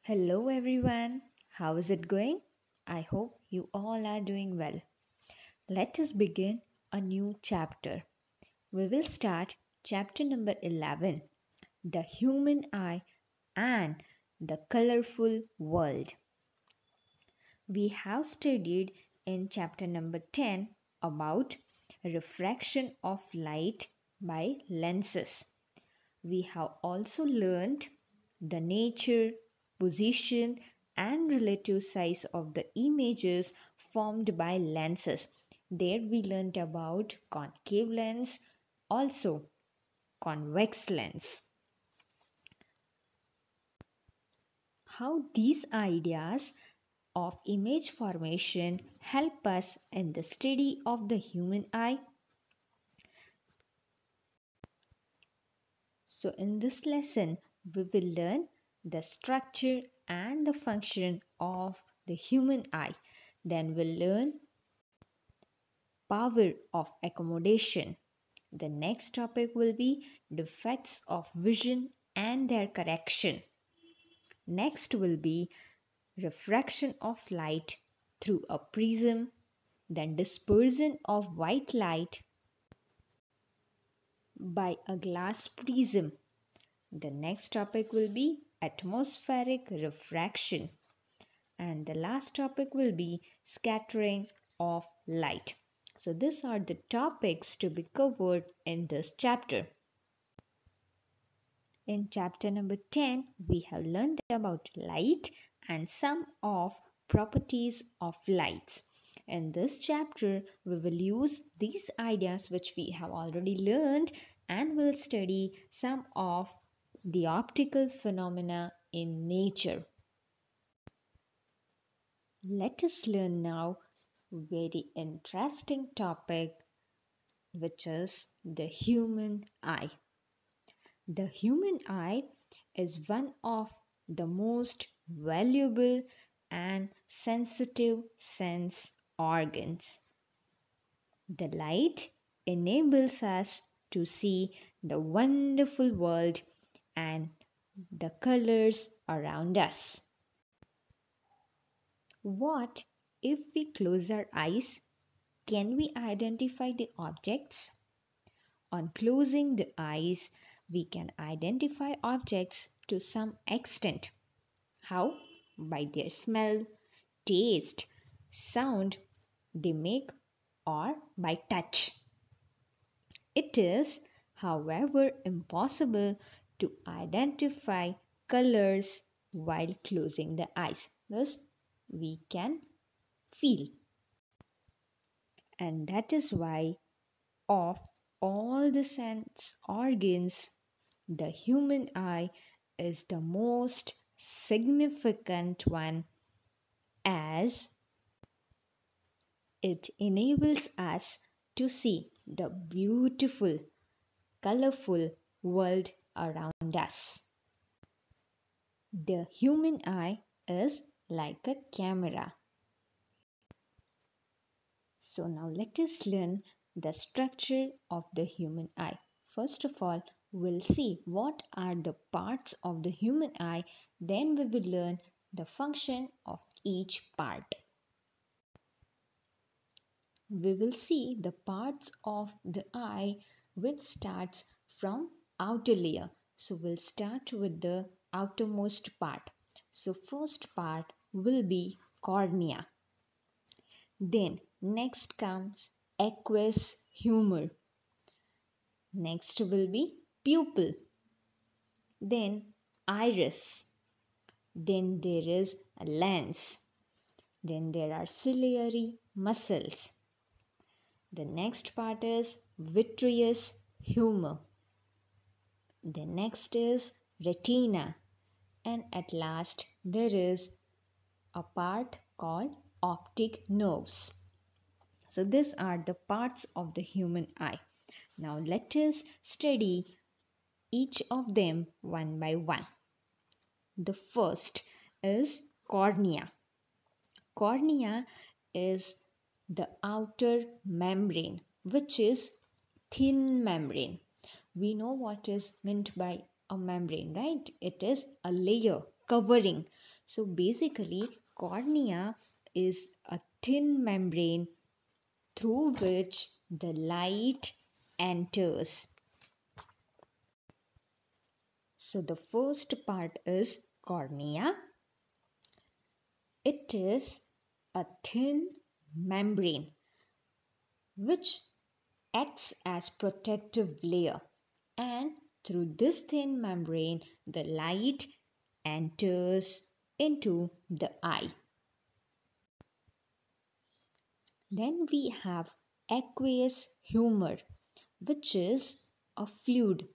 Hello everyone, how is it going? I hope you all are doing well. Let us begin a new chapter. We will start chapter number 11, The Human Eye and the Colorful World. We have studied in chapter number 10 about refraction of light by lenses. We have also learned the nature, position, and relative size of the images formed by lenses. There we learned about concave lens, also convex lens. How these ideas of image formation help us in the study of the human eye. So in this lesson, we will learn the structure and the function of the human eye. Then we'll learn power of accommodation. The next topic will be defects of vision and their correction. Next will be refraction of light through a prism, then dispersion of white light by a glass prism. The next topic will be atmospheric refraction. And the last topic will be scattering of light. So these are the topics to be covered in this chapter. In chapter number 10, we have learned about light and some of properties of lights. In this chapter, we will use these ideas which we have already learned and will study some of the optical phenomena in nature. Let us learn now a very interesting topic, which is the human eye. The human eye is one of the most valuable and sensitive sense organs. The light enables us to see the wonderful world and the colors around us. What if we close our eyes? Can we identify the objects? On closing the eyes, we can identify objects to some extent. How? By their smell, taste, sound they make, or by touch. It is, however, impossible to identify colors while closing the eyes. Thus, we can feel. And that is why, of all the sense organs, the human eye is the most significant one, as it enables us to see the beautiful, colorful world around us. The human eye is like a camera. So now let us learn the structure of the human eye. First of all, we'll see what are the parts of the human eye. Then we will learn the function of each part. We will see the parts of the eye which starts from outer layer. So we'll start with the outermost part. So first part will be cornea. Then next comes aqueous humor. Next will be pupil. Then iris. Then there is a lens. Then there are ciliary muscles. The next part is vitreous humor. The next is retina. And at last there is a part called optic nerves. So these are the parts of the human eye. Now let us study each of them one by one. The first is cornea. Cornea is the outer membrane, which is thin membrane. We know what is meant by a membrane, right? It is a layer covering So basically, cornea is a thin membrane through which the light enters. So the first part is cornea. It is a thin membrane which acts as protective layer, and through this thin membrane the light enters into the eye. Then we have aqueous humor, which is a fluid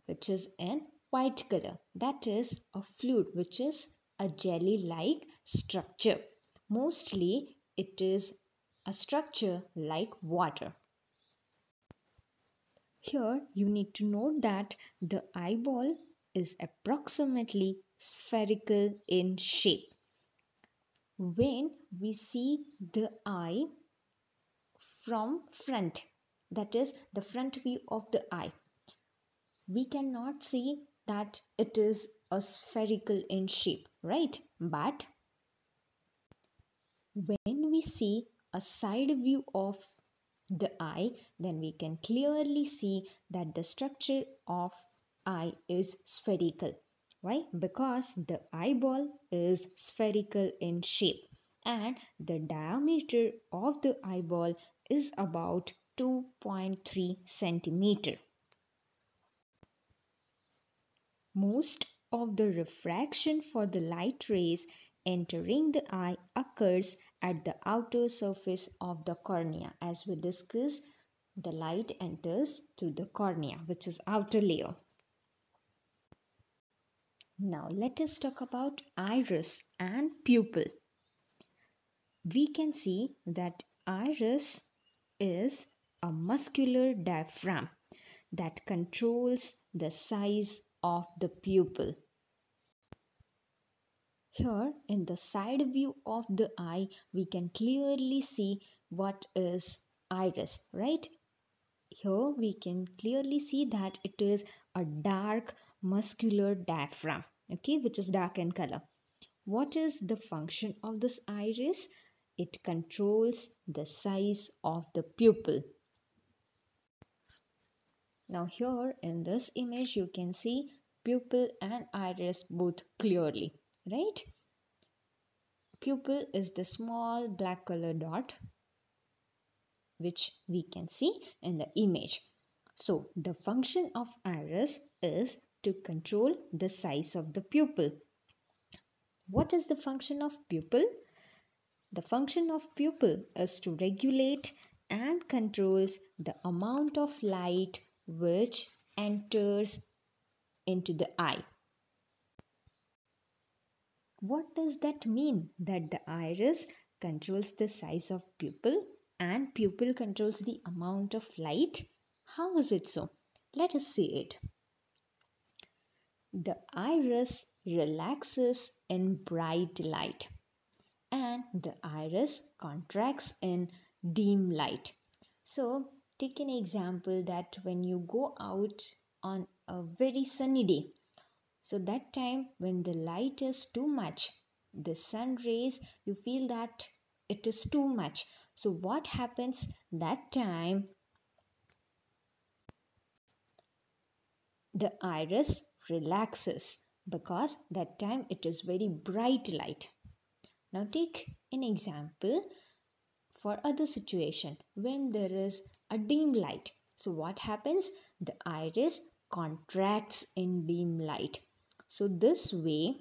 which is in white color. That is a fluid which is a jelly like structure. Mostly it is a structure like water. Here you need to note that the eyeball is approximately spherical in shape. When we see the eye from front, that is the front view of the eye, we cannot see that it is a spherical in shape, right? But when we see a side view of the eye, then we can clearly see that the structure of eye is spherical. Why? Because the eyeball is spherical in shape and the diameter of the eyeball is about 2.3 centimeter. Most of the refraction for the light rays entering the eye occurs at the outer surface of the cornea. As we discussed, the light enters through the cornea, which is outer layer. Now let us talk about iris and pupil. We can see that iris is a muscular diaphragm that controls the size of the pupil. Here in the side view of the eye, we can clearly see what is iris, right? Here we can clearly see that it is a dark muscular diaphragm, okay, which is dark in color. What is the function of this iris? It controls the size of the pupil. Now here in this image you can see pupil and iris both clearly, right? Pupil is the small black color dot which we can see in the image. So the function of iris is to control the size of the pupil. What is the function of pupil? The function of pupil is to regulate and controls the amount of light which enters into the eye. What does that mean? That the iris controls the size of pupil and pupil controls the amount of light? How is it so? Let us see it. The iris relaxes in bright light and the iris contracts in dim light. So take an example that when you go out on a very sunny day, so that time when the light is too much, the sun rays, you feel that it is too much. So what happens that time? The iris relaxes because that time it is very bright light. Now take an example for other situation when there is a dim light. So what happens? The iris contracts in dim light. So this way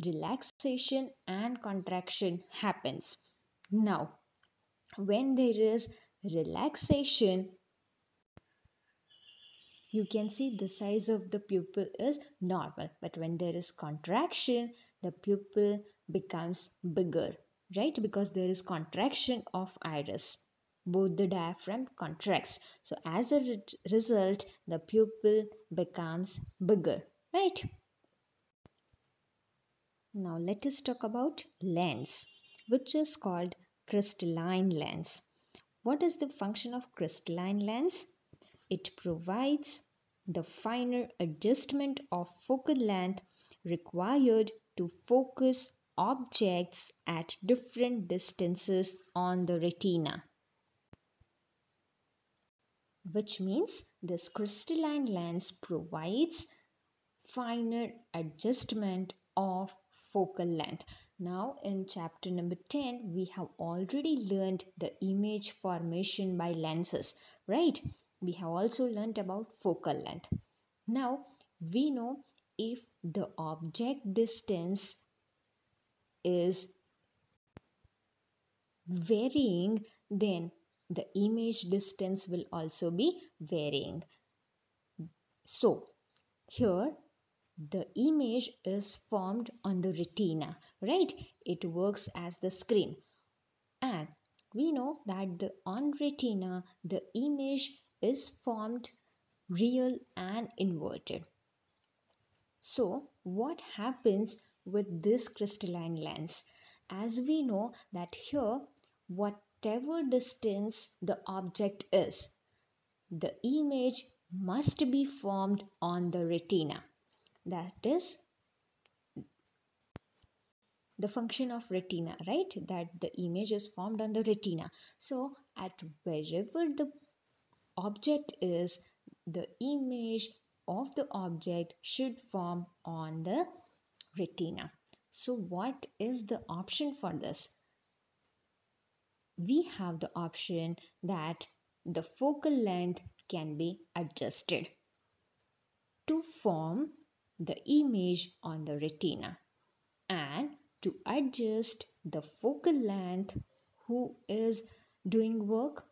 relaxation and contraction happens. Now when there is relaxation, you can see the size of the pupil is normal, but when there is contraction, the pupil becomes bigger, right? Because there is contraction of iris. Both the diaphragm contracts. So as a result, the pupil becomes bigger, right? Now let us talk about lens, which is called crystalline lens. What is the function of crystalline lens? It provides the finer adjustment of focal length required to focus objects at different distances on the retina, which means this crystalline lens provides finer adjustment of focal length. Now in chapter number 10, we have already learned the image formation by lenses, right? We have also learned about focal length. Now we know if the object distance is varying, then the image distance will also be varying. So here the image is formed on the retina, right? It works as the screen. And we know that on retina, the image is formed real and inverted. So what happens with this crystalline lens? As we know that here, whatever distance the object is, the image must be formed on the retina. That is the function of retina, right? That the image is formed on the retina. So at wherever the object is, the image of the object should form on the retina. So what is the option for this? We have the option that the focal length can be adjusted to form the image on the retina, and to adjust the focal length, who is doing work?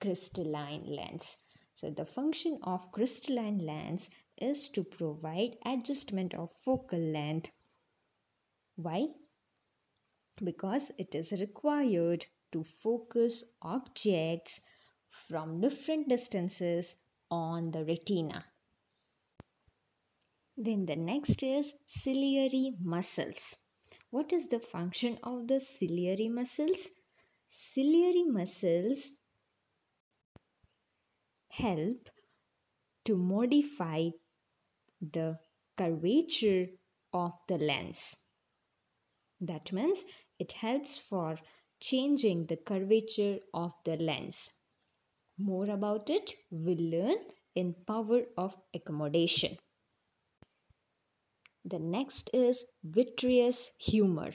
Crystalline lens. So the function of crystalline lens is to provide adjustment of focal length. Why? Because it is required to focus objects from different distances on the retina. Then the next is ciliary muscles. What is the function of the ciliary muscles? Ciliary muscles help to modify the curvature of the lens. That means it helps for changing the curvature of the lens. More about it we'll learn in power of accommodation. The next is vitreous humor.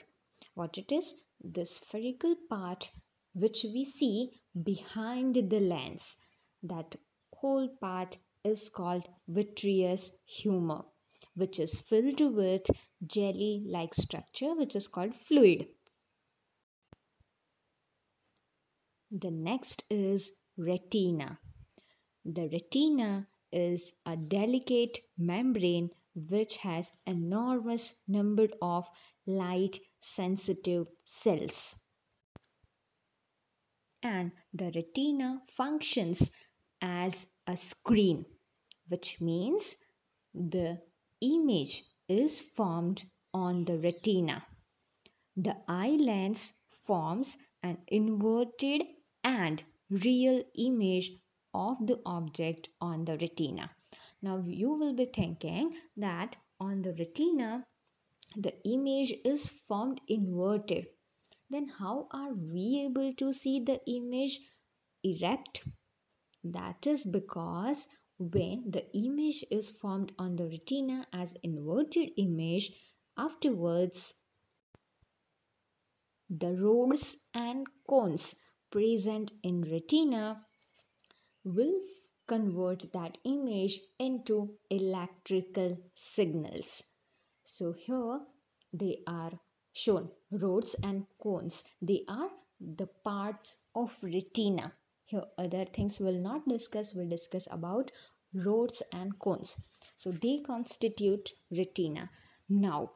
What it is? The spherical part which we see behind the lens. That whole part is called vitreous humor, which is filled with jelly-like structure which is called fluid. The next is retina. The retina is a delicate membrane which has enormous number of light sensitive cells. And the retina functions as a screen, which means the image is formed on the retina. The eye lens forms an inverted and real image of the object on the retina. Now you will be thinking that on the retina the image is formed inverted. Then how are we able to see the image erect? That is because when the image is formed on the retina as inverted image, afterwards the rods and cones present in retina will convert that image into electrical signals. So here they are shown, rods and cones. They are the parts of retina. Here other things we'll not discuss. We'll discuss about rods and cones. So they constitute retina. Now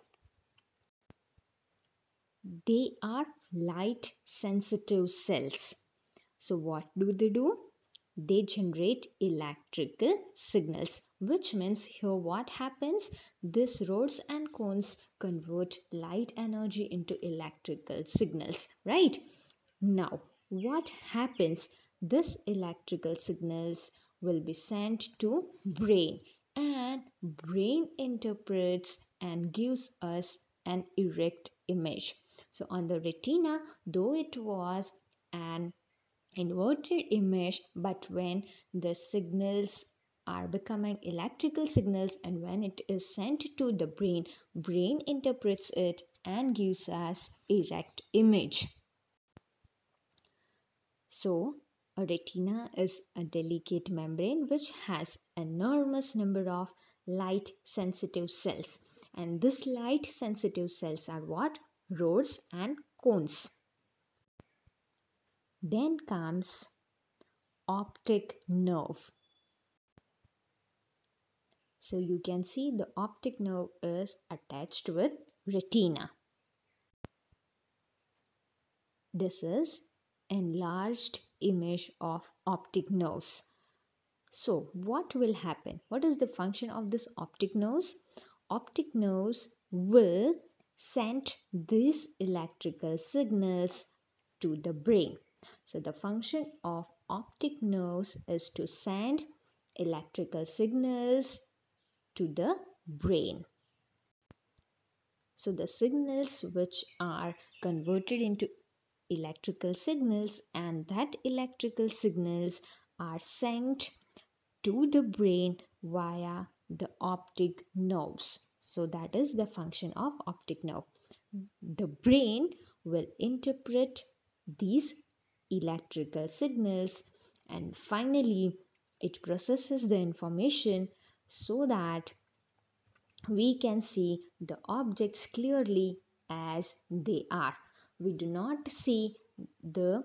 they are light sensitive cells. So what do? They generate electrical signals, which means here what happens? This rods and cones convert light energy into electrical signals, right? Now what happens? This electrical signals will be sent to brain, and brain interprets and gives us an erect image. So on the retina, though it was an inverted image, but when the signals are becoming electrical signals and when it is sent to the brain interprets it and gives us erect image. So a retina is a delicate membrane which has enormous number of light sensitive cells, and this light sensitive cells are what? Rods and cones. Then comes optic nerve. So you can see the optic nerve is attached with retina. This is enlarged image of optic nerves. So what will happen? What is the function of this optic nerves? Optic nerves will send these electrical signals to the brain. So the function of optic nerves is to send electrical signals to the brain. So the signals which are converted into electrical signals, and that electrical signals are sent to the brain via the optic nerves. So that is the function of optic nerve. The brain will interpret these electrical signals and finally it processes the information so that we can see the objects clearly as they are. We do not see the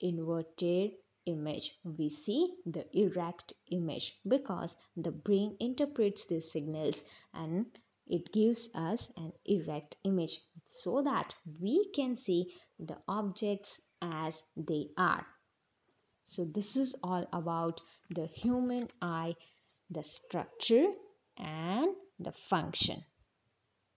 inverted image. We see the erect image because the brain interprets these signals and it gives us an erect image so that we can see the objects as they are. So this is all about the human eye, the structure and the function.